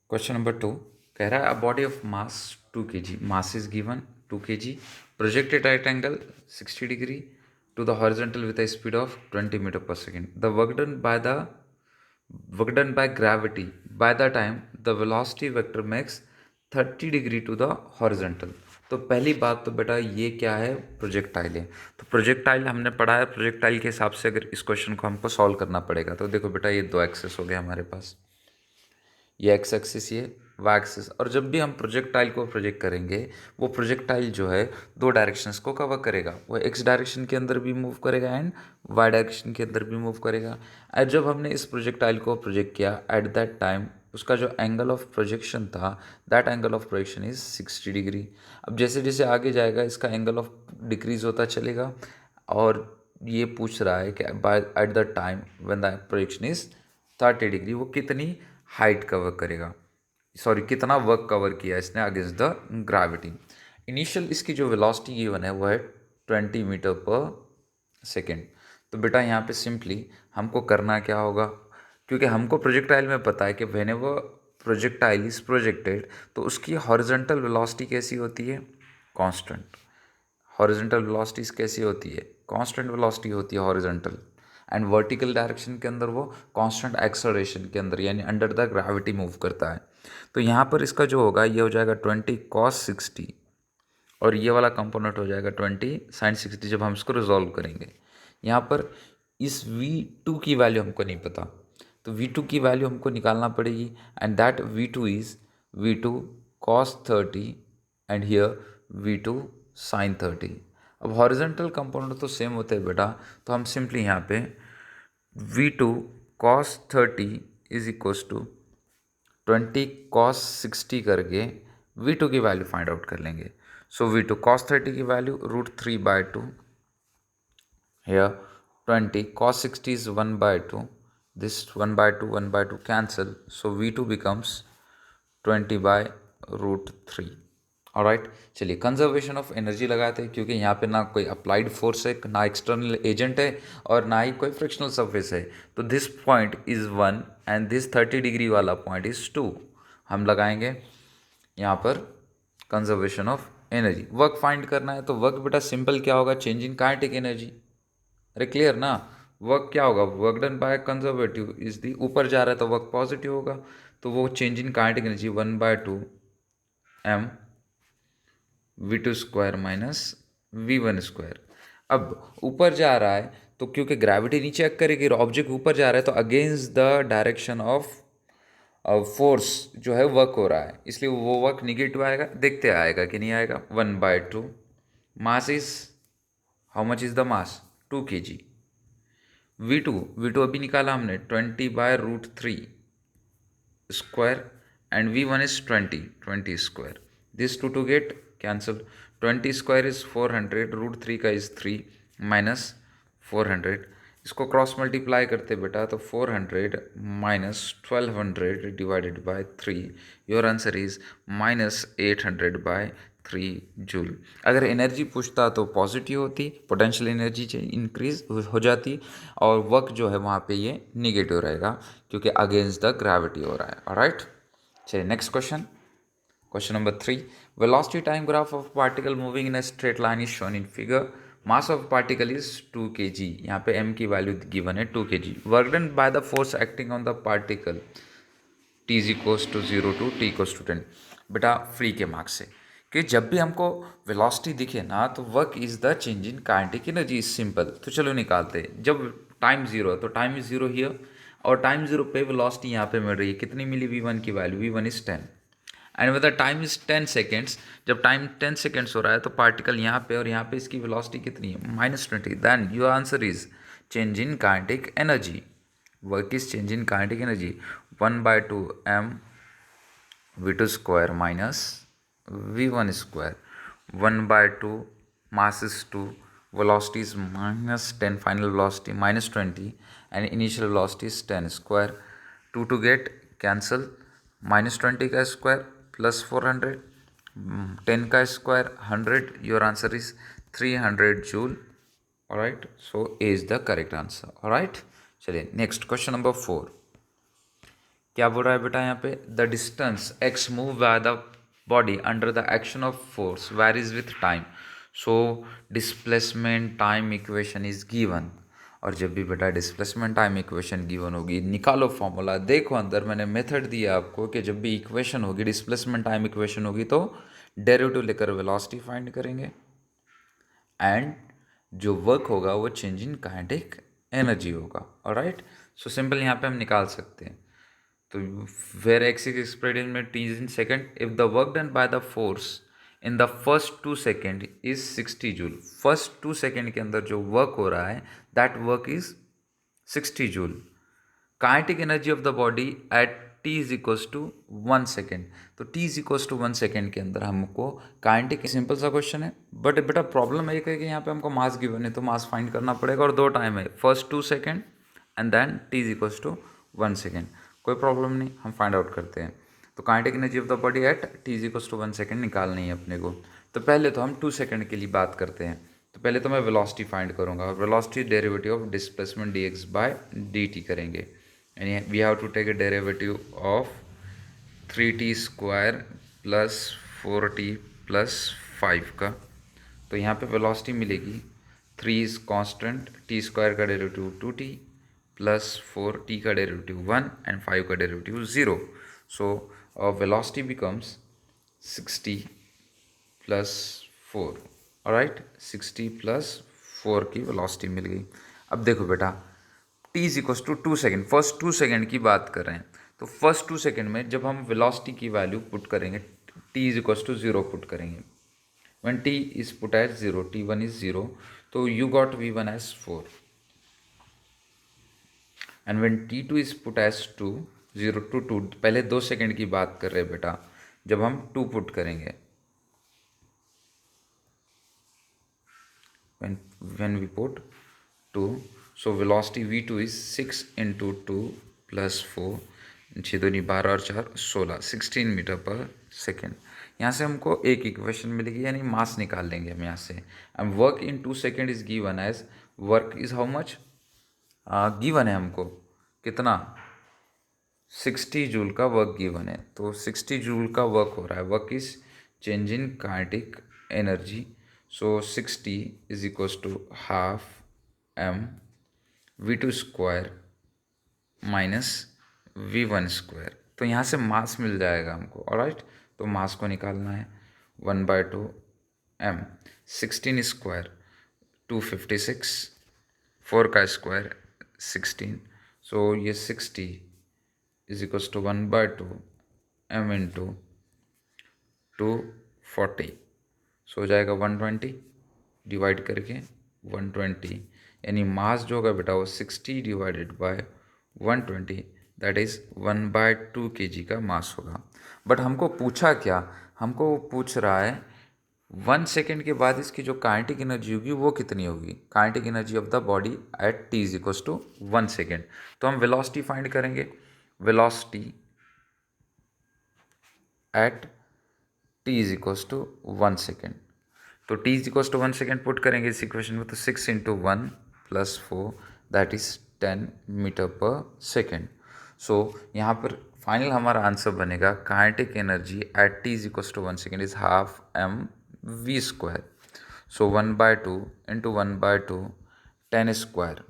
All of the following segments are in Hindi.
क्वेश्चन नंबर 2 कह रहा है a body of mass 2 kg, mass is given 2 kg, projected right angle 60 degree to the horizontal with a speed of 20 metre per second. The work done by gravity by the time the velocity vector makes 30 degree to the horizontal. तो पहली बात तो बेटा ये क्या है, प्रोजेक्टाइल है. तो प्रोजेक्टाइल हमने पढ़ा है, प्रोजेक्टाइल के हिसाब से अगर इस क्वेश्चन को हमको सॉल्व करना पड़ेगा. तो देखो बेटा ये दो एक्सेस हो गए हमारे पास, ये एक्स एक्सिस, ये वाई एक्सिस. और जब भी हम प्रोजेक्टाइल को प्रोजेक्ट करेंगे वो प्रोजेक्टाइल जो है दो डायरेक्शंस को कवर करेगा. वो एक्स डायरेक्शन के अंदर भी मूव करेगा एंड वाई डायरेक्शन के अंदर भी मूव करेगा. और जब हमने इस प्रोजेक्टाइल को प्रोजेक्ट किया एट दैट टाइम उसका जो एंगल ऑफ प्रोजेक्शन था that angle of projection is 60 degree. अब जैसे जैसे आगे जाएगा इसका एंगल ऑफ डिक्रीज होता चलेगा. और ये पूछ रहा है कि by at the time when the projection is 30 degree वो कितनी हाइट कवर करेगा, सॉरी कितना वर्क कवर किया इसने अगेंस्ट द ग्रेविटी. इनिशियल इसकी जो वेलोसिटी गिवन है वो है 20 मीटर पर सेकेंड. तो बेटा यहाँ पे सिंपली हमको करना क्या होगा, क्योंकि हमको प्रोजेक्टाइल में पता है कि व्हेनेवर प्रोजेक्टाइल इज प्रोजेक्टेड तो उसकी हॉरिजॉन्टल वेलोसिटी कैसी होती है, कांस्टेंट. हॉरिजॉन्टल वेलोसिटीज कैसी होती है, कांस्टेंट वेलोसिटी होती है हॉरिजॉन्टल. एंड वर्टिकल डायरेक्शन के अंदर वो कांस्टेंट एक्सेलरेशन के अंदर यानी अंडर द ग्रेविटी मूव करता है. तो यहाँ पर इसका जो होगा ये हो जाएगा 20 cos 60 और ये वाला कंपोनेंट हो जाएगा 20 sin 60 जब हम इसको रिजॉल्व करेंगे. यहाँ पर इस V2 की वैल्यू हमको नहीं पता, तो V2 की वैल्यू हमको निकालना पड़ेगी. And that V2 is V2 cos 30 and here V2 sin 30. अब हॉरिजेंटल कंपोनेंट तो सेम होते हैं बेटा, तो हम सिंपली यहाँ पे V2 cos 30 is equals to 20 cos 60 करके V2 की वैल्यू फाइंड आउट कर लेंगे. सो V2 cos 30 की value √3/2. Here 20 cos 60 is 1/2. This 1/2 1/2 cancel. So V2 becomes 20/√3. Alright, चलिए कंजर्वेशन ऑफ एनर्जी लगाते हैं, क्योंकि यहाँ पे ना कोई अप्लाइड फोर्स है, ना एक्सटर्नल एजेंट है और ना ही कोई फ्रिक्शनल सरफेस है. तो this point is 1 and this 30 degree वाला पॉइंट इज़ 2. हम लगाएंगे यहाँ पर conservation of energy. Work find करना है, तो वर्क बेटा सिंपल क्या होगा, चेंज इन काइनेटिक एनर्जी. अरे क्लियर ना, वर्क क्या होगा, work done by conservative is the, ऊपर जा रहा है तो वर्क पॉजिटिव होगा. तो वो change in kinetic energy 1/2 m V2 square minus V1 square. अब ऊपर जा रहा है तो क्योंकि ग्रेविटी नीचे एक्ट करेगी, ऑब्जेक्ट ऊपर जा रहा है तो against the direction of force जो है वर्क हो रहा है, इसलिए वो वर्क निगेटिव आएगा. देखते आएगा कि नहीं आएगा. 1/2 mass is, how much is the mass, 2 kg. V2 अभी निकाला हमने 20/√3 square and V1 is 20 square. This two get cancel. 20 square is 400, √3 का इज 3 माइनस 400. इसको क्रॉस मल्टीप्लाई करते बेटा तो 400 minus 1200 divided by 3, your answer is -800/3 joule. अगर एनर्जी पूछता तो पॉजिटिव होती, पोटेंशियल एनर्जी इंक्रीज हो जाती और वर्क जो है वहाँ पे ये निगेटिव रहेगा क्योंकि अगेंस्ट द ग्रेविटी हो रहा है. ऑलराइट, चलिए next question. Question number 3, velocity time graph of particle moving in a straight line is shown in figure. Mass of particle is 2 kg. यहाँ पे m की वैल्यू गिवन है 2 kg. Work done by the force acting on the particle t is equals to 0 to t equals to 10. बेटा फ्री के मार्क्स से कि जब भी हमको वेलोसिटी दिखे ना तो work is the change in kinetic energy is simple. तो चलो निकालते हैं. जब टाइम जीरो है तो टाइम इज जीरो हियर, और टाइम जीरो पे वेलोसिटी यहाँ पे मिल रही है, कितनी मिली, V1 की value, V1 is 10. And with the time is 10 seconds, जब टाइम 10 सेकेंड्स हो रहा है तो पार्टिकल यहाँ पे और यहाँ पे इसकी वेलोसिटी कितनी है, -20. Then your answer is change in kinetic energy. Work is change in kinetic energy 1/2 m V2 square minus V1 square. 1/2 mass is 2, velocity is -10, final velocity -20 and initial velocity is 10 square. 2 to get cancel, -20 का स्क्वायर प्लस 400, 10 का square 100, your answer is 300 joule. alright, so A is the correct answer. alright, चलिए नेक्स्ट क्वेश्चन नंबर 4. क्या बोल रहा है बेटा यहाँ पे, the distance x move by the body under the action of force varies with time, so displacement time equation is given. और जब भी बेटा डिस्प्लेसमेंट टाइम इक्वेशन गिवन होगी, निकालो फॉर्मूला। देखो अंदर मैंने मेथड दिया आपको कि जब भी इक्वेशन होगी, डिस्प्लेसमेंट टाइम इक्वेशन होगी, तो डेरिवेटिव लेकर वेलोसिटी फाइंड करेंगे एंड जो वर्क होगा वो चेंज इन काइनेटिक एनर्जी होगा। ऑलराइट, सो सिंपल यहाँ पे हम निकाल सकते हैं। तो where X is expressed in T is in second, if the work done by the force in the first 2 second is 60 joule. First 2 second के अंदर जो वर्क हो रहा है that work is 60 joule. Kinetic energy of the body at T is equals to 1 second. तो T is equals to 1 second के अंदर हमको काइनेटिक, सिंपल सा क्वेश्चन है, बट बेटा प्रॉब्लम एक है कि यहाँ पे हमको मास गिवन है, तो मास फाइंड करना पड़ेगा और दो टाइम है, first 2 second and then T is equals to 1 second. कोई प्रॉब्लम नहीं, हम फाइंड आउट करते हैं। तो kinetic energy of the body at T is equals to 1 second निकालनी है अपने को। तो पहले तो हम 2 सेकेंड के लिए बात करते हैं। तो पहले तो मैं वेलोसिटी फाइंड करूँगा, velocity derivative of displacement D X by D T करेंगे, and we have to take a derivative of 3t square plus 4t plus 5 का। तो यहाँ पे वेलोसिटी मिलेगी 3 इज कांस्टेंट, टी स्क्वायर का डेरिवेटिव 2t प्लस 4t का डेरिवेटिव 1 एंड 5 का derivative 0। So velocity becomes 60 plus 4। Alright, 60 plus 4 की वेलोसिटी मिल गई। अब देखो बेटा, T is equals to 2 second, first 2 second की बात कर रहे हैं। तो फर्स्ट 2 सेकेंड में जब हम वेलोसिटी की वैल्यू पुट करेंगे, T is equals to 0 put करेंगे। When T is put as 0, t1 is 0, तो you got v1 as 4 and when t2 is put as 2, 0 to 2, पहले 2 सेकेंड की बात कर रहे हैं बेटा, जब हम 2 पुट करेंगे, when we put 2, so velocity v2 is 6 into 2 plus 4, 6 दूनी 12 और 4 16, 16 मीटर पर सेकेंड। यहाँ से हमको एक इक्वेशन मिलेगी, यानी मास निकाल लेंगे हम यहाँ से। And work in 2 second is given as, work is how much given है हमको, कितना, 60 जूल का वर्क गिवन है। तो 60 जूल का वर्क हो रहा है, work is change in kinetic energy. So 60 is equals to half m v2 square minus v1 square. तो यहाँ से मास मिल जाएगा हमको। ऑलराइट, तो मास को निकालना है, 1/2 m, 16 स्क्वायर 256, 4 का स्क्वायर 16। सो ये 60 is equals to 1/2 m into 240, so हो जाएगा 120 डिवाइड करके 120, यानी मास जो होगा बेटा वो 60 divided by 120, that is 1/2 kg का मास होगा। बट हमको पूछा क्या, हमको पूछ रहा है 1 सेकेंड के बाद इसकी जो काइनेटिक एनर्जी होगी वो कितनी होगी, kinetic energy of the body at T is equals to 1 second. तो हम वेलोसिटी फाइंड करेंगे, velocity at T is equals to 1 second. तो T is equals to 1 second put करेंगे इस इक्वेशन में, तो 6 into 1 plus 4 that is 10 metre per second. So यहाँ पर फाइनल हमारा आंसर बनेगा, kinetic energy at T is equals to 1 second is half m v square. So 1/2 into 1/2 10 square,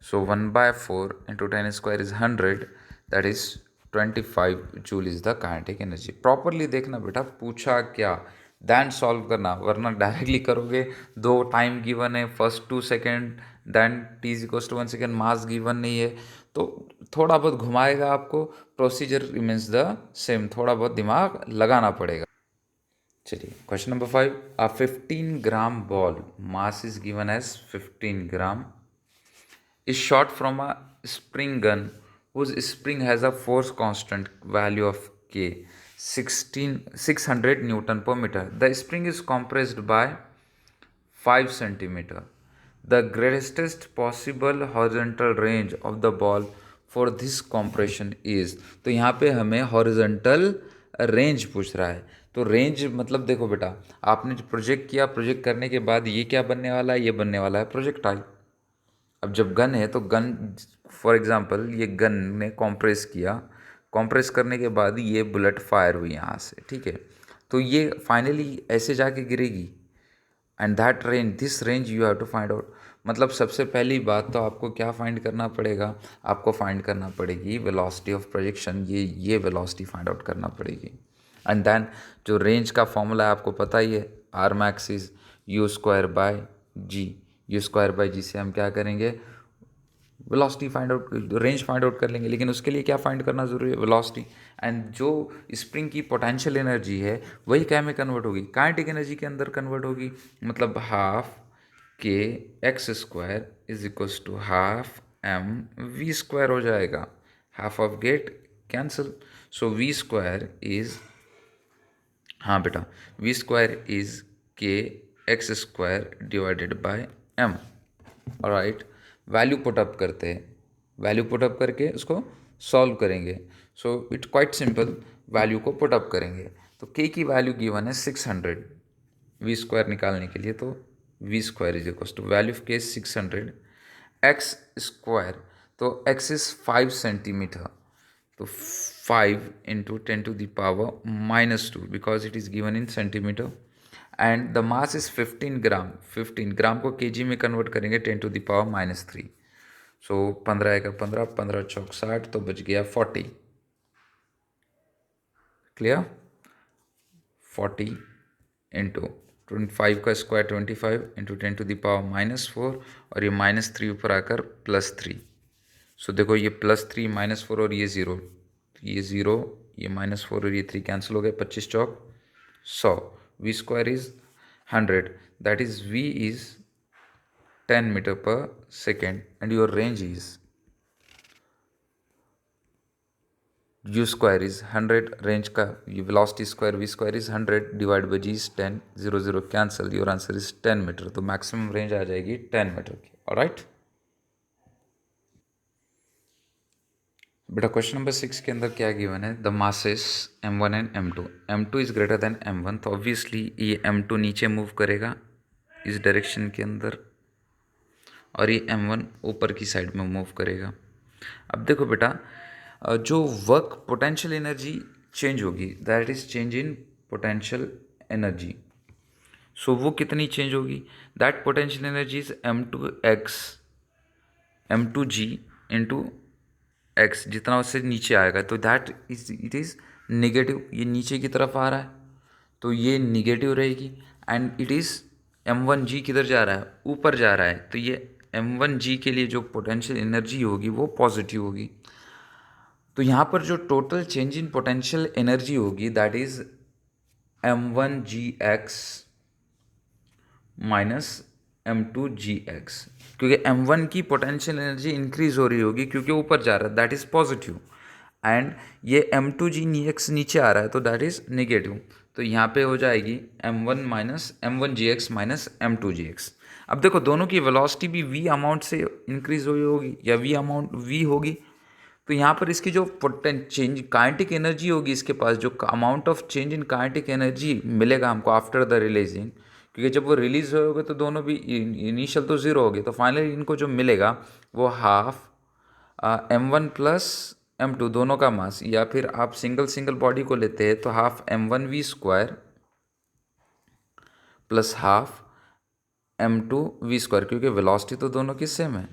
so 1/4 into 10 square is 100, that is 25 joule is the kinetic energy. Properly देखना बेटा, पूछा क्या, दैन सॉल्व करना, वरना डायरेक्टली करोगे, दो टाइम गिवन है, first 2 second, then T is equals to 1 second, mass given नहीं है, तो थोड़ा बहुत घुमाएगा आपको, प्रोसीजर रिमेन्स द सेम, थोड़ा बहुत दिमाग लगाना पड़ेगा। चलिए question number 5, a 15 gram ball mass is given as 15 gram is shot from a spring gun whose spring has a force constant value of K 600 Newton per meter. The spring is compressed by 5 centimeter. The greatest possible horizontal range of the ball for this compression is, तो यहाँ पे हमें horizontal रेंज पूछ रहा है। तो रेंज मतलब देखो बेटा, आपने जो प्रोजेक्ट किया, प्रोजेक्ट करने के बाद ये क्या बनने वाला है, ये बनने वाला है प्रोजेक्टाइल। अब जब गन है तो गन फॉर एग्जांपल ये गन ने कॉम्प्रेस किया, कॉम्प्रेस करने के बाद ये बुलेट फायर हुई यहाँ से, ठीक है। तो ये फाइनली ऐसे जाके गिरेगी, and that range, this range you have to find out. मतलब सबसे पहली बात तो आपको क्या फाइंड करना पड़ेगा, आपको फाइंड करना पड़ेगी वेलोसिटी ऑफ प्रोजेक्शन, ये वेलोसिटी फाइंड आउट करना पड़ेगी। एंड देन जो रेंज का फॉर्मूला है आपको पता ही है, R max is u square by g, u square by g से हम क्या करेंगे, velocity find out, range find out कर लेंगे। लेकिन उसके लिए क्या फाइंड करना जरूरी है, वेलोसिटी। एंड जो स्प्रिंग की पोटेंशियल एनर्जी है वही क्या में कन्वर्ट होगी, काइनेटिक एनर्जी के अंदर कन्वर्ट होगी। मतलब हाफ के X square is equals to half M V square हो जाएगा, half of get cancel, so V square is, हाँ बेटा, V square is K X square divided by M. Right, value put up करते हैं, वैल्यू पुट अप करके उसको सॉल्व करेंगे। So it quite simple, value को पुट अप करेंगे तो के की वैल्यू गिवन है 600 वी स्क्वायर निकालने के लिए। तो V square is equal to value of K 600 X square, तो एक्स इज 5 सेंटीमीटर, तो 5 into 10⁻⁻2 because it is given in centimetre, and the mass is 15 gram, 15 gram को केजी में कन्वर्ट करेंगे 10⁻⁻3। सो 15 का 15, 15 चौक 60, तो बच गया 40। क्लियर, 40 इंटू 25 का स्क्वायर 25 इंटू 10⁻⁻4, और ये -3 ऊपर आकर +3। सो देखो ये +3 -4 और ये ज़ीरो, ये ज़ीरो, ये -4 और ये 3 कैंसिल हो गए, 25 चौक 100, V square is 100, that is V is 10 metre per second, and your range is u square is 100, range का velocity square v square is 100 divide by g is 10, 0 0 cancel, your answer is 10 metre. तो मैक्सिमम रेंज आ जाएगी 10 मीटर की। ऑलराइट बेटा, क्वेश्चन नंबर 6 के अंदर क्या गिवन है, the masses m1 and m2, m2 is greater than m1, तो ऑब्वियसली ये m2 नीचे मूव करेगा इस डायरेक्शन के अंदर, और ये m1 ऊपर की साइड में मूव करेगा। अब देखो बेटा, जो वर्क पोटेंशियल एनर्जी चेंज होगी, that is change in potential energy. So वो कितनी चेंज होगी, that potential energy is m2x, m2g into X, जितना उससे नीचे आएगा तो that is, it is negative, ये नीचे की तरफ आ रहा है तो ये निगेटिव रहेगी। एंड इट इज़ m1g किधर जा रहा है, ऊपर जा रहा है, तो ये m1g के लिए जो पोटेंशियल एनर्जी होगी वो पॉजिटिव होगी। तो यहाँ पर जो total change in potential energy होगी that is m1gx minus m2gx, क्योंकि m1 की पोटेंशियल एनर्जी इंक्रीज हो रही होगी क्योंकि ऊपर जा रहा है, दैट इज पॉजिटिव, एंड ये m2gx नीचे आ रहा है तो दैट इज नेगेटिव। तो यहाँ पे हो जाएगी m1 minus m1gx minus m2gx। अब देखो दोनों की वेलोसिटी भी v अमाउंट से इंक्रीज हुई होगी या v अमाउंट v होगी, तो यहाँ पर इसकी जो चेंज काइनेटिक एनर्जी होगी, इसके पास जो amount of change in kinetic energy मिलेगा हमको आफ्टर द रिलीजिंग, क्योंकि जब वो रिलीज होगा तो दोनों भी इनिशियल तो ज़ीरो हो गए, तो फाइनली इनको जो मिलेगा वो हाफ m1 प्लस m2 दोनों का मास, या फिर आप सिंगल सिंगल बॉडी को लेते हैं तो half m1v square plus half m2v square, क्योंकि वेलोसिटी तो दोनों की सेम है।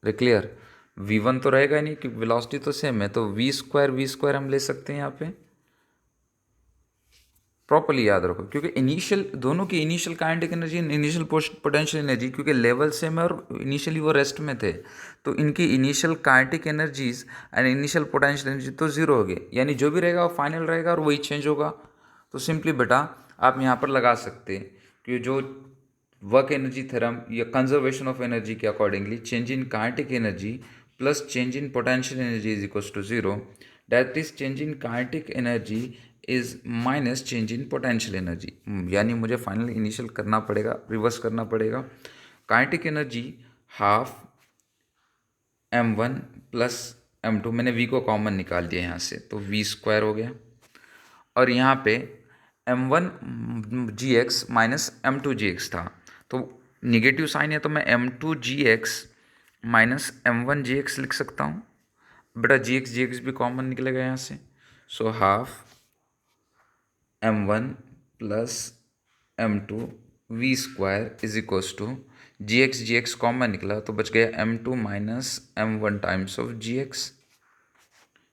क्लियर, v1 तो रहेगा ही नहीं क्योंकि वेलोसिटी तो सेम है, तो v स्क्वायर हम ले सकते हैं यहाँ पे। प्रॉपर्ली याद रखो क्योंकि इनिशियल दोनों की initial kinetic energy, initial potential energy, क्योंकि लेवल सेम है और इनिशियली वो रेस्ट में थे, तो इनकी initial kinetic energies and initial potential energy तो जीरो हो गए, यानी जो भी रहेगा वो फाइनल रहेगा और वही चेंज होगा। तो सिंपली बेटा आप यहाँ पर लगा सकते हैं कि जो वर्क एनर्जी थ्योरम या कंजर्वेशन ऑफ एनर्जी के accordingly change in kinetic energy plus change in potential energy is equals to zero, that is change in kinetic energy is minus change in potential energy. यानी मुझे फाइनल इनिशियल करना पड़ेगा, रिवर्स करना पड़ेगा। Kinetic energy half m1 plus m2, मैंने v को कॉमन निकाल दिया यहाँ से तो v स्क्वायर हो गया, और यहाँ पे m1gx माइनस m2gx था, तो निगेटिव साइन है तो मैं m2gx माइनस m1 gx लिख सकता हूँ। बेटा जी एक्स भी कॉमन निकलेगा यहाँ से, so half m1 plus m2 V square is equals to G X common निकला तो बच गया m2 minus m1 times of G X.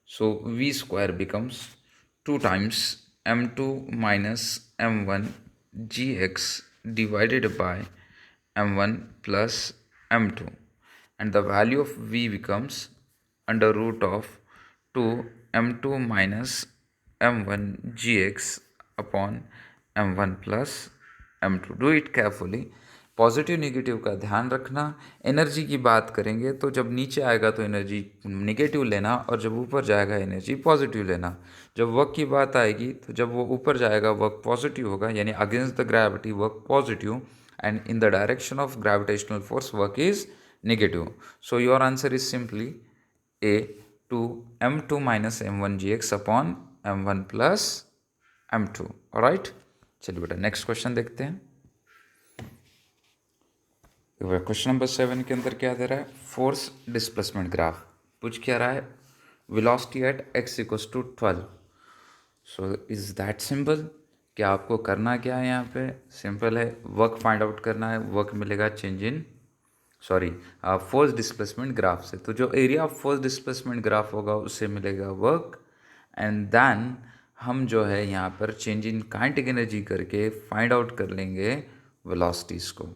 So v square becomes 2 times m2 minus m1 gx divided by m1 plus m2, and the value of v becomes under root of 2 m2 minus m1 gx upon m1 plus m2. Do it carefully. Positive negative का ध्यान रखना। एनर्जी की बात करेंगे तो जब नीचे आएगा तो एनर्जी निगेटिव लेना, और जब ऊपर जाएगा एनर्जी पॉजिटिव लेना। जब वर्क की बात आएगी तो जब वो ऊपर जाएगा वर्क पॉजिटिव होगा, यानी against the gravity work positive, and in the direction of gravitational force work is negative. So your answer is simply a two m2 minus m1 gx upon m1 plus m2। Alright, चलिए बेटा नेक्स्ट क्वेश्चन देखते हैं। क्वेश्चन नंबर 7 के अंदर क्या दे रहा है, फोर्स डिस्प्लेसमेंट ग्राफ पूछ क्या रहा है, velocity at x equals to 12। So is that simple. क्या आपको करना क्या है, यहाँ पे सिंपल है, वर्क फाइंड आउट करना है। वर्क मिलेगा change in force displacement graph से। तो जो area of force displacement graph होगा उससे मिलेगा वर्क, एंड देन हम जो है यहाँ पर चेंज इन काइनेटिक एनर्जी करके फाइंड आउट कर लेंगे वेलोसिटीज़ को।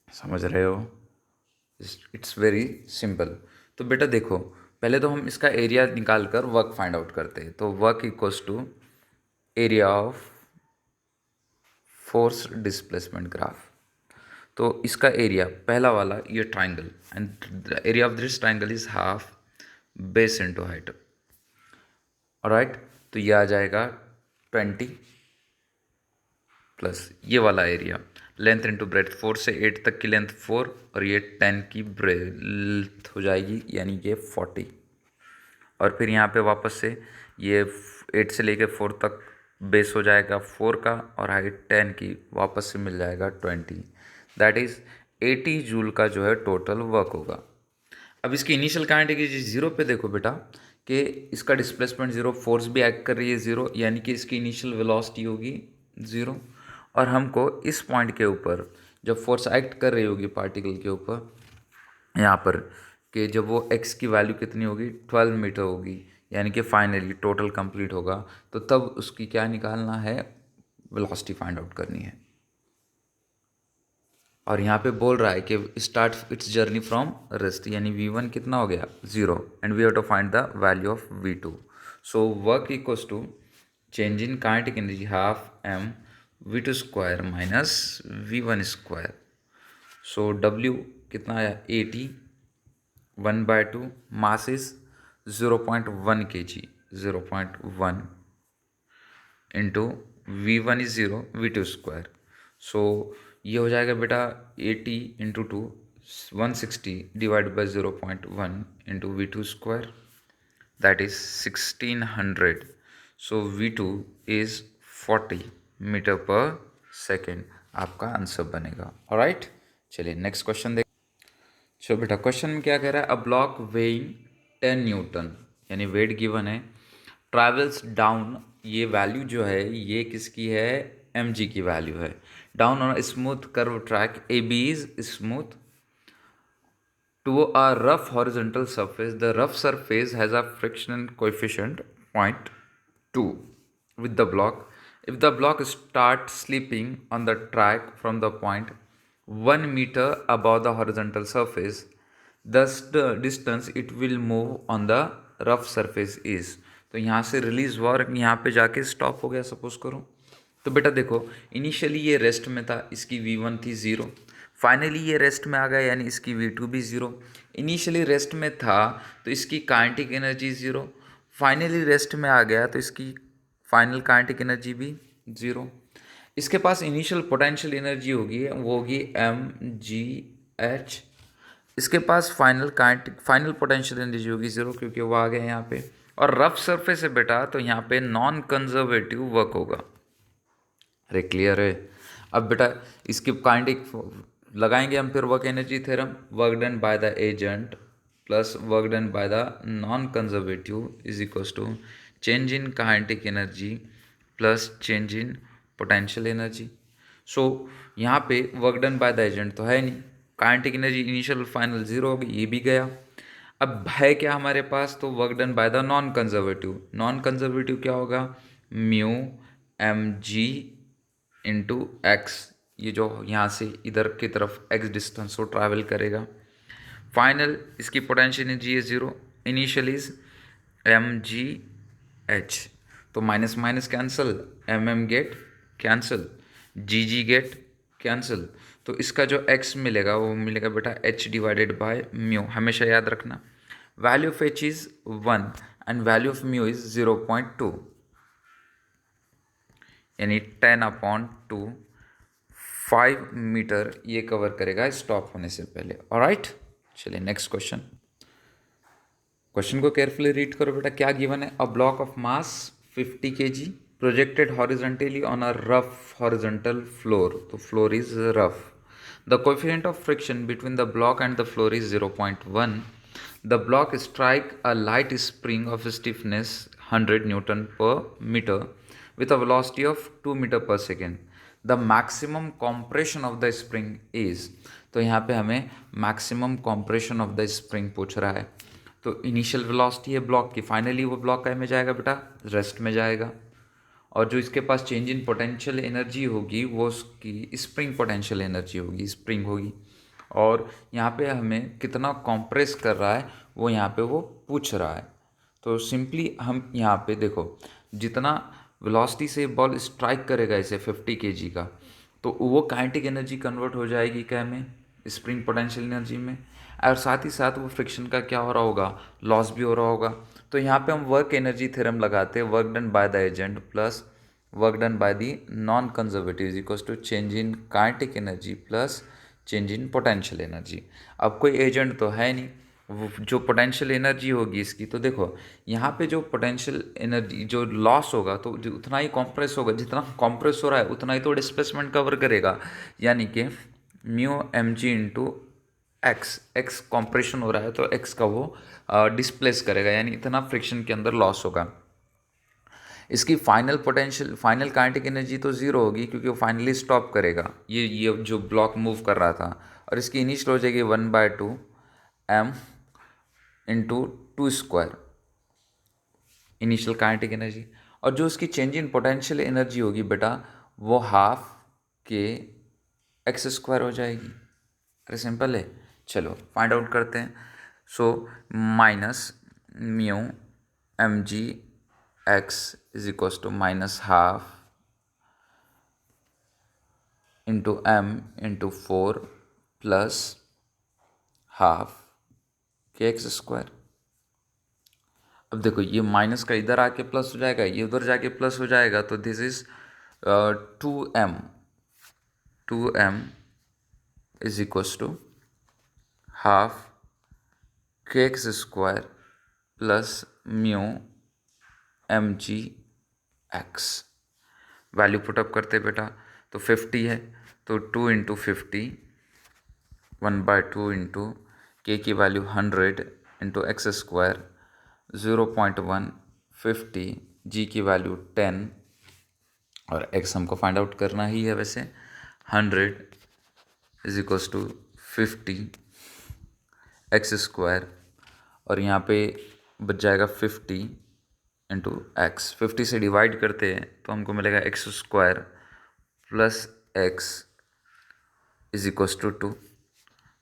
समझ रहे हो, इट्स वेरी सिंपल। तो बेटा देखो, पहले तो हम इसका एरिया निकाल कर वर्क फाइंड आउट करते हैं। तो work equals to area of force displacement graph. तो इसका एरिया पहला वाला ये triangle, and the area of this triangle is half base into height. Alright, तो ये आ जाएगा 20 प्लस ये वाला एरिया, लेंथ इंटू ब्रेथ, 4 से 8 तक की लेंथ 4, और ये 10 की ब्रेथ हो जाएगी, यानी ये 40। और फिर यहाँ पे वापस से ये 8 से लेके 4 तक बेस हो जाएगा 4 का, और हाइट 10 की, वापस से मिल जाएगा 20। दैट इज़ 80 जूल का जो है टोटल वर्क होगा। अब इसकी इनिशियल काइनेटिक एनर्जी जीरो पे देखो बेटा, कि इसका डिस्प्लेसमेंट जीरो, फोर्स भी एक्ट कर रही है जीरो, यानी कि इसकी इनिशियल वेलोसिटी होगी जीरो। और हमको इस पॉइंट के ऊपर जब फोर्स एक्ट कर रही होगी पार्टिकल के ऊपर यहाँ पर, कि जब वो x की वैल्यू कितनी होगी 12 मीटर होगी, यानी कि फाइनली टोटल कंप्लीट होगा, तो तब उसकी क्या निकालना है, वेलोसिटी फाइंड आउट करनी है। और यहाँ पे बोल रहा है कि start its journey from rest, यानी v1 कितना हो गया 0, and we have to find the value of v2। So work equals to change in kinetic energy half m v2 square minus v1 square. So w कितना आया 80, 1/2, mass is 0.1 kg, 0.1 into v1 is 0, v2 square. So ये हो जाएगा बेटा 80 into 2, 160 divide by 0.1 into v2 square, that is 1600। So v2 is 40 metre per second, आपका आंसर बनेगा। ऑलराइट, चलिए नेक्स्ट क्वेश्चन देख। चलो बेटा क्वेश्चन में क्या कह रहा है, अ ब्लॉक वेइंग 10 न्यूटन, यानी वेट गिवन है, ट्रैवल्स डाउन, ये वैल्यू जो है ये किसकी है, mg की वैल्यू है, down on smooth curve track, A B is smooth, to a rough horizontal surface, the rough surface has a friction coefficient 0.2 with the block. If the block starts slipping on the track from the point 1 meter above the horizontal surface, thus the distance it will move on the rough surface is। तो यहाँ से रिलीज हुआ और यहाँ पे जाके स्टॉप हो गया सपोज करो। तो बेटा देखो, इनिशियली ये रेस्ट में था, इसकी v1 थी 0, फाइनली ये रेस्ट में आ गया, यानी इसकी v2 भी 0। इनिशियली रेस्ट में था तो इसकी काइनेटिक एनर्जी 0, फाइनली रेस्ट में आ गया तो इसकी फाइनल काइनेटिक एनर्जी भी 0। इसके पास इनिशियल पोटेंशियल एनर्जी होगी, वो होगी mgh। इसके पास फाइनल पोटेंशियल एनर्जी होगी 0, क्योंकि वो आ गया यहाँ पे। और रफ सरफेस है बेटा, तो यहाँ पे नॉन कंजर्वेटिव वर्क होगा। अरे क्लियर है। अब बेटा इसकी काइनेटिक लगाएंगे हम फिर work energy theorem, work done by the agent plus work done by the non conservative is equals to change in kinetic energy plus change in potential energy. So यहाँ पे work done by the agent तो है नहीं, kinetic energy initial final zero हो गई, ये भी गया। अब है क्या हमारे पास, तो work done by the non conservative, non conservative क्या होगा, mu M G into X, ये जो यहाँ से इधर की तरफ एक्स डिस्टेंस को ट्रैवल करेगा। फाइनल इसकी पोटेंशियल एनर्जी है zero, initial is M G H, तो minus minus cancel, M M get cancel, G G get cancel, तो इसका जो एक्स मिलेगा वो मिलेगा बेटा एच डिवाइडेड बाय म्यू, हमेशा याद रखना। Value of H is 1 and value of mu is 0.2, यानी 10/2, 5 मीटर ये कवर करेगा स्टॉप होने से पहले। ऑलराइट, चलिए नेक्स्ट क्वेश्चन। क्वेश्चन को केयरफुली रीड करो बेटा, क्या गिवन है, a block of mass 50 kg projected horizontally on a rough horizontal floor, तो floor is rough, the coefficient of friction between the block and the floor is 0.1, the block strike a light spring of stiffness 100 newton per metre with a velocity of 2 metre per second, the maximum compression of the spring is, तो यहाँ पे हमें maximum compression of the spring पूछ रहा है। तो इनिशियल वेलोसिटी है ब्लॉक की, फाइनली वो ब्लॉक काय में जाएगा बेटा, रेस्ट में जाएगा, और जो इसके पास चेंज इन पोटेंशियल एनर्जी होगी वो उसकी स्प्रिंग पोटेंशियल एनर्जी होगी, स्प्रिंग होगी, और यहाँ पे हमें कितना कॉम्प्रेस कर रहा है वो यहाँ पे वो पूछ रहा है। तो सिंपली हम यहाँ पे देखो, जितना वेलोसिटी से बॉल स्ट्राइक करेगा इसे 50 kg का, तो वो काइनेटिक एनर्जी कन्वर्ट हो जाएगी क्या में, स्प्रिंग पोटेंशियल एनर्जी में, और साथ ही साथ वो फ्रिक्शन का क्या हो रहा होगा, लॉस भी हो रहा होगा। तो यहाँ पे हम वर्क एनर्जी थ्योरम लगाते हैं, work done by the agent plus work done by the non conservative is equals to change in kinetic energy plus change in potential energy. अब कोई एजेंट तो है नहीं, वो जो पोटेंशियल एनर्जी होगी इसकी, तो देखो यहाँ पे जो पोटेंशियल एनर्जी जो लॉस होगा तो जो उतना ही कॉम्प्रेस होगा, जितना कॉम्प्रेस हो रहा है उतना ही तो डिस्प्लेसमेंट कवर करेगा, यानी कि mu M G into X, X compression हो रहा है तो एक्स का वो डिस्प्लेस करेगा, यानी इतना फ्रिक्शन के अंदर लॉस होगा। इसकी final potential, final kinetic energy तो ज़ीरो होगी क्योंकि वो फाइनली स्टॉप करेगा, ये जो ब्लॉक मूव कर रहा था, और इसकी इनिशियल हो जाएगी 1/2 M into 2 square initial kinetic energy, और जो उसकी चेंज इन पोटेंशियल एनर्जी होगी बेटा वो हाफ के एक्स स्क्वायर हो जाएगी। अरे सिंपल है, चलो फाइंड आउट करते हैं। So minus mu M G X is equals to minus half into M into 4 plus half के एक्स स्क्वायर। अब देखो ये माइनस का इधर आके प्लस हो जाएगा, ये उधर जाके प्लस हो जाएगा, तो this is 2m is equals to half के X square plus mu M G X. Value put up करते बेटा, तो 50 है तो 2 इंटू 50, 1/2 इंटू के की वैल्यू 100 इंटू एक्स स्क्वायर 0.1, 50, जी की वैल्यू 10, और एक्स हमको फाइंड आउट करना ही है वैसे, 100 is equals to 50 X square, और यहाँ पे बच जाएगा 50 इंटू एक्स, 50 से डिवाइड करते हैं तो हमको मिलेगा X square plus X is equals to 2,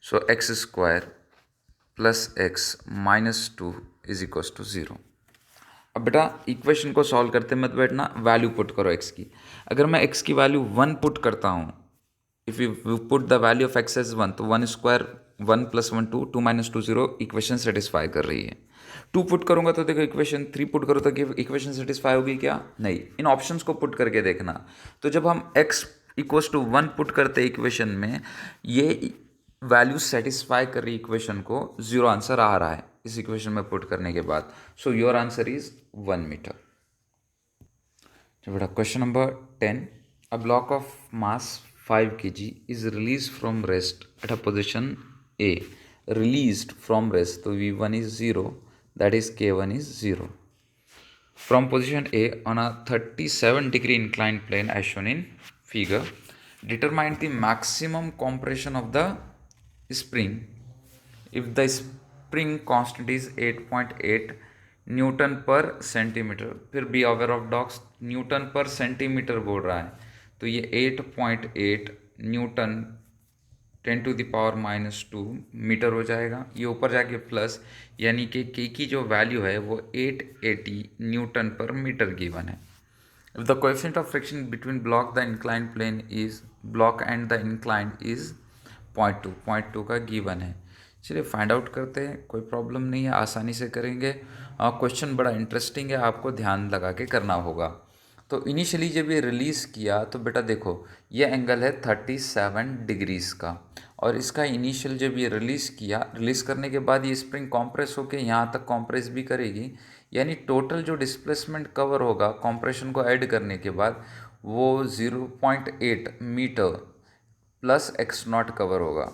so X square plus X minus 2 is equals to 0। अब बेटा इक्वेशन को सॉल्व करते मत बैठना, वैल्यू पुट करो एक्स की। अगर मैं एक्स की वैल्यू 1 पुट करता हूँ, if you put the value of X as 1, तो 1 स्क्वायर 1 + 1 2, 2 - 2 0, इक्वेशन सेटिस्फाई कर रही है। 2 पुट करूँगा तो देखो इक्वेशन, 3 पुट करो तो इक्वेशन सेटिस्फाई होगी क्या, नहीं। इन ऑप्शंस को पुट करके देखना, तो जब हम x इक्वल्स टू 1 पुट करते इक्वेशन में, ये वैल्यू सेटिस्फाई कर रही इक्वेशन को, 0 आंसर आ रहा है इस इक्वेशन में पुट करने के बाद। So your answer is 1 metre. तो बेटा question number 10, a block of mass 5 kg is released from rest at a position A. Released from rest, so V1 is 0, that is K1 is 0. From position A on a 37-degree inclined plane as shown in figure, determine the maximum compression of the spring if the spring constant is 8.8 Newton पर सेंटीमीटर. फिर be aware of dogs, Newton पर सेंटीमीटर बोल रहा है, तो ये 8.8 न्यूटन 10⁻⁻² मीटर हो जाएगा. ये ऊपर जाके प्लस, यानी कि के की जो वैल्यू है वो 880 न्यूटन पर मीटर गिवन है. If the coefficient of friction between block the inclined plane is block and the inclined is 0.2 का गिवन है. चलिए फाइंड आउट करते हैं, कोई प्रॉब्लम नहीं है, आसानी से करेंगे. क्वेश्चन बड़ा इंटरेस्टिंग है, आपको ध्यान लगा के करना होगा. तो इनिशियली जब ये रिलीज़ किया तो बेटा देखो ये एंगल है 37 डिग्रीज़ का, और इसका इनिशियल जब ये रिलीज़ किया, रिलीज़ करने के बाद ये स्प्रिंग कॉम्प्रेस होके यहाँ तक कॉम्प्रेस भी करेगी, यानी टोटल जो डिस्प्लेसमेंट कवर होगा कॉम्प्रेशन को ऐड करने के बाद वो 0.8 मीटर प्लस x0 कवर होगा.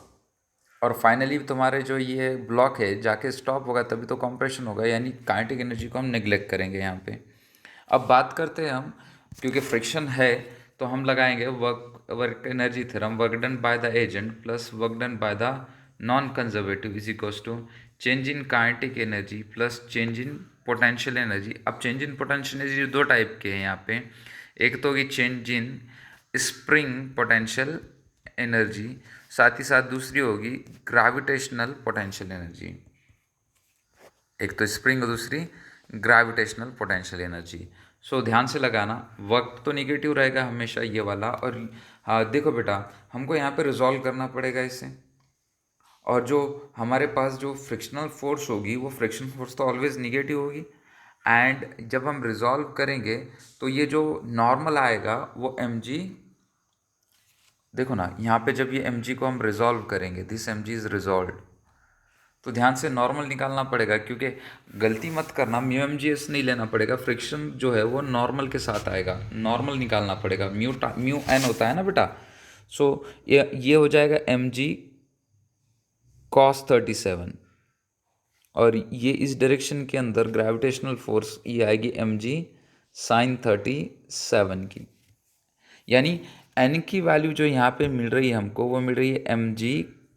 और फाइनली तुम्हारे जो ये ब्लॉक है जाके स्टॉप होगा, तभी तो कंप्रेशन होगा, यानी काइनेटिक एनर्जी को हम नेग्लेक्ट करेंगे यहाँ पे. अब बात करते हैं हम, क्योंकि फ्रिक्शन है तो हम लगाएंगे work energy theorem. Work done by the agent plus work done by the non conservative is equals to change in kinetic energy plus change in potential energy. अब चेंज इन पोटेंशियल एनर्जी दो टाइप के हैं यहाँ पे, एक तो होगी change in spring potential energy, साथ ही साथ दूसरी होगी ग्रेविटेशनल पोटेंशियल एनर्जी. एक तो स्प्रिंग और दूसरी ग्रेविटेशनल पोटेंशियल एनर्जी. सो ध्यान से लगाना, वक्त तो निगेटिव रहेगा हमेशा ये वाला. और हाँ देखो बेटा, हमको यहाँ पे रिजॉल्व करना पड़ेगा इसे, और जो हमारे पास जो फ्रिक्शनल फोर्स होगी वो फ्रिक्शन फोर्स तो ऑलवेज निगेटिव होगी. एंड जब हम रिजॉल्व करेंगे तो ये जो नॉर्मल आएगा वो mg, देखो ना यहाँ पे जब ये mg को हम रिजॉल्व करेंगे, दिस mg इज रिजॉल्व, तो ध्यान से नॉर्मल निकालना पड़ेगा, क्योंकि गलती मत करना, μmgs नहीं लेना पड़ेगा. फ्रिक्शन जो है वो नॉर्मल के साथ आएगा, नॉर्मल निकालना पड़ेगा. म्यू एन होता है ना बेटा. सो ये हो जाएगा mg cos 37, और ये इस डायरेक्शन के अंदर ग्रेविटेशनल फोर्स ये आएगी mg sin 37 की. यानी n की वैल्यू जो यहाँ पे मिल रही है हमको, वो मिल रही है mg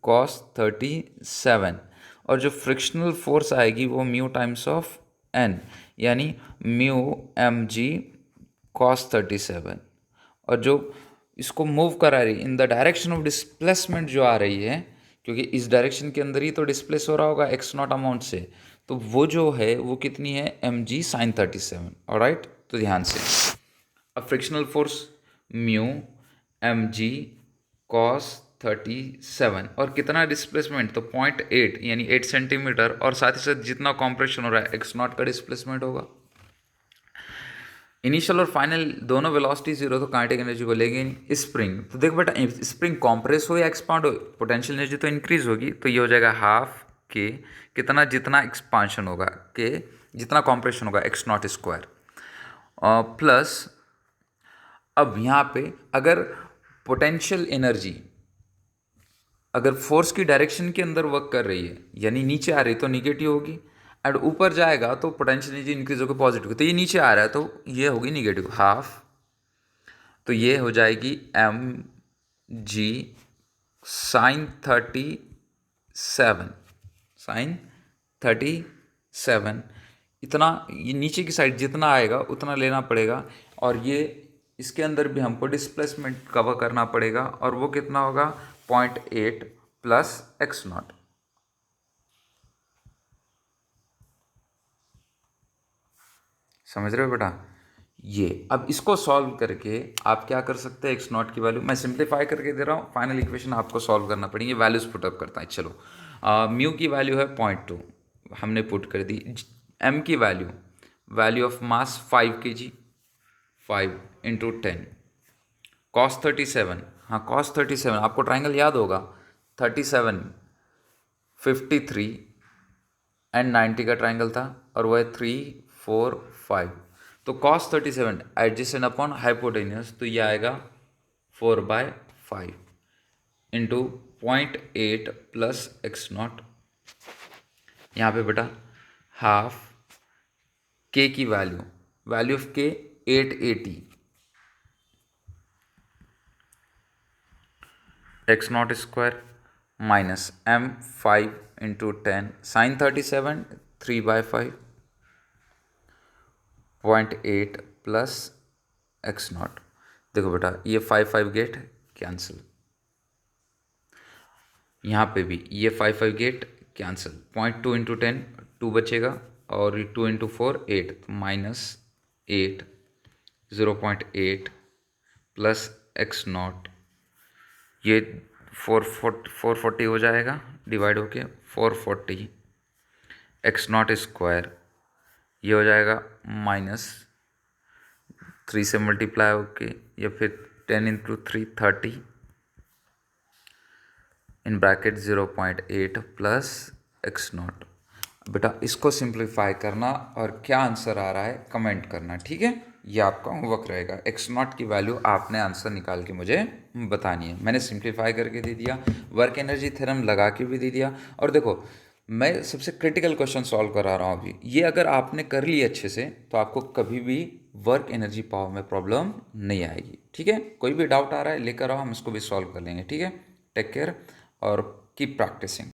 cos 37, और जो फ्रिक्शनल फोर्स आएगी वो म्यू टाइम्स ऑफ n, यानी म्यू mg cos 37. और जो इसको मूव करा रही इन द डायरेक्शन ऑफ डिस्प्लेसमेंट जो आ रही है, क्योंकि इस डायरेक्शन के अंदर ही तो डिस्प्लेस हो रहा होगा x0 अमाउंट से, तो वो जो है वो कितनी है mg sin 37. ऑलराइट, तो ध्यान से अब frictional force mu mg cos 37 और कितना डिस्प्लेसमेंट, तो 0.8 यानी 8 सेंटीमीटर, और साथ ही साथ जितना कॉम्प्रेशन हो रहा है x0 का डिस्प्लेसमेंट होगा. इनिशियल और फाइनल दोनों वेलोसिटी जीरो, तो काइनेटिक एनर्जी को लेंगे स्प्रिंग. तो देख बेटा, स्प्रिंग कॉम्प्रेस हो या एक्सपांड हो, पोटेंशियल एनर्जी तो इंक्रीज होगी, तो ये हो जाएगा हाफ के कितना, जितना एक्सपांशन होगा के जितना कॉम्प्रेशन होगा x0 स्क्वायर प्लस. अब यहाँ पे अगर पोटेंशियल एनर्जी अगर फोर्स की डायरेक्शन के अंदर वर्क कर रही है, यानी नीचे आ रही है तो निगेटिव होगी, एंड ऊपर जाएगा तो पोटेंशियल एनर्जी इंक्रीज होकर पॉजिटिव. तो ये नीचे आ रहा है तो ये होगी निगेटिव हाफ, तो ये हो जाएगी mg sin 37 इतना. ये नीचे की साइड जितना आएगा उतना लेना पड़ेगा, और ये इसके अंदर भी हमको डिस्प्लेसमेंट कवर करना पड़ेगा, और वो कितना होगा 0.8 प्लस x0. समझ रहे हो बेटा? ये अब इसको सॉल्व करके आप क्या कर सकते हैं, x0 की वैल्यू मैं सिंप्लीफाई करके दे रहा हूँ, फाइनल इक्वेशन आपको सॉल्व करना पड़ेगी. वैल्यूज पुटअप करता है. चलो म्यू की वैल्यू है 0.2 हमने पुट कर दी. m की value of mass 5 kg, 5 into 10 cos 37. हाँ cos 37 आपको ट्राइंगल याद होगा, 37 53 एंड 90 का ट्राइंगल था, और वह है 3 4 5. तो cos 37 एडजेसेंट अपॉन हाइपोटेन्यूस, तो ये आएगा 4/5. 5 इंटू 0.8 प्लस एक्स नॉट, यहाँ पे बेटा हाफ के की value of K 880, X naught square minus m 5 into 10 sine 37 3/5 0.8 plus X naught. देखो बेटा ये 5 गेट कैंसिल, यहाँ पे भी ये 5 गेट कैंसिल, 0.2 इंटू 10 2 बचेगा और 2 इंटू 4 8, तो माइनस 8 0.8 प्लस एक्स नॉट, ये 440 हो जाएगा डिवाइड होके 440 एक्स नॉट स्क्वायर, ये हो जाएगा माइनस 3 से मल्टीप्लाई होके या फिर 10 into 3 30 in bracket 0.8 plus X not. बेटा इसको सिंप्लीफाई करना और क्या आंसर आ रहा है कमेंट करना, ठीक है। ये आपका होमवर्क रहेगा। एक्स नॉट की वैल्यू आपने आंसर निकाल के मुझे बतानी है। मैंने सिंप्लीफाई करके दे दिया, वर्क एनर्जी थ्योरम लगा के भी दे दिया। और देखो मैं सबसे क्रिटिकल क्वेश्चन सॉल्व करा रहा हूँ अभी, ये अगर आपने कर ली अच्छे से तो आपको कभी भी वर्क एनर्जी पावर में प्रॉब्लम नहीं आएगी, ठीक है। कोई भी डाउट आ रहा है लेकर आओ, हम इसको भी सॉल्व कर लेंगे, ठीक है। टेक केयर और कीप प्रैक्टिसिंग।